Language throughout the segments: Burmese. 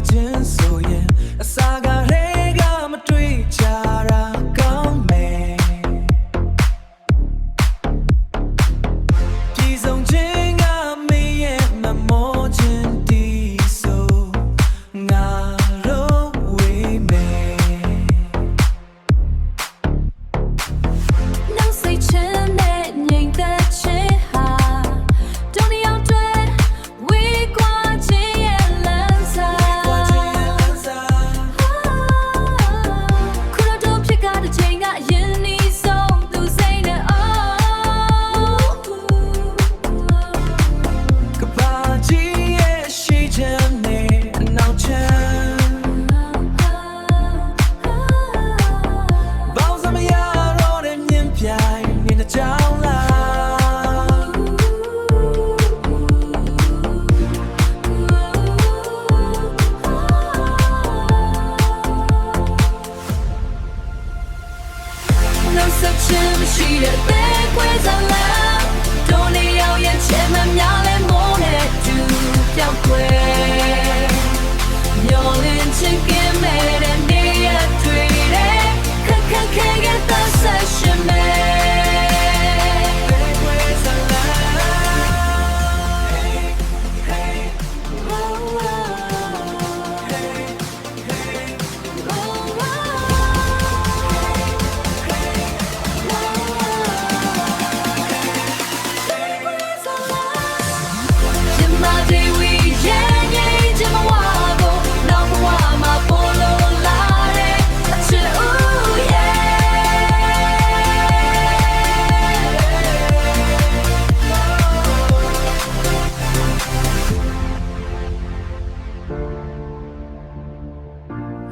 ခြင်းဆိုရင်အစာကလေးကမတွေ့ကြတာကောင်းမယ်ပြည်စုံခြင်းကမင်းရဲ့မမောခြင်းတီးဆိုငါတို့ဝေးမယ်နောက်စိတ်ချမ်းနဲ့ငြိမ်သက်ခြင်းဟာဒုနီယောက်တွေဝေးကွာခြင်းရဲ့လမ်းစာခုတော့ဖြစ်ကားတဲ့ချိန်ကအရင်နီးဆုံးသူစိတ်နဲ့ကဘာကြီးရဲ့ရှိချမ်းနဲ့အနောက်ချမ်းဘောင်းစမရတော့တဲ့မြင်ပြိုင်နေတဲ့ကြောင်းလားနောက်ဆက်ခြင်းမရှိတဲ့ခွေးစားလာဒုနီယောက်ရဲ့ချမ်းမများလဲမိုးနဲ့တူပြောင်းခွေမျောလင်းချင်းကင်းမဲ့တဲ့နေရတွေ့တဲ့ခက်ခက်ခဲခဲသက်ဆက်ရှင်မဲ့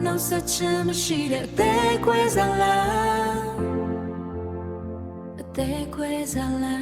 နောက်ဆက်ခြင်းမရှိတဲ့အသေးခွဲစားလာအသေးခွဲစားလာ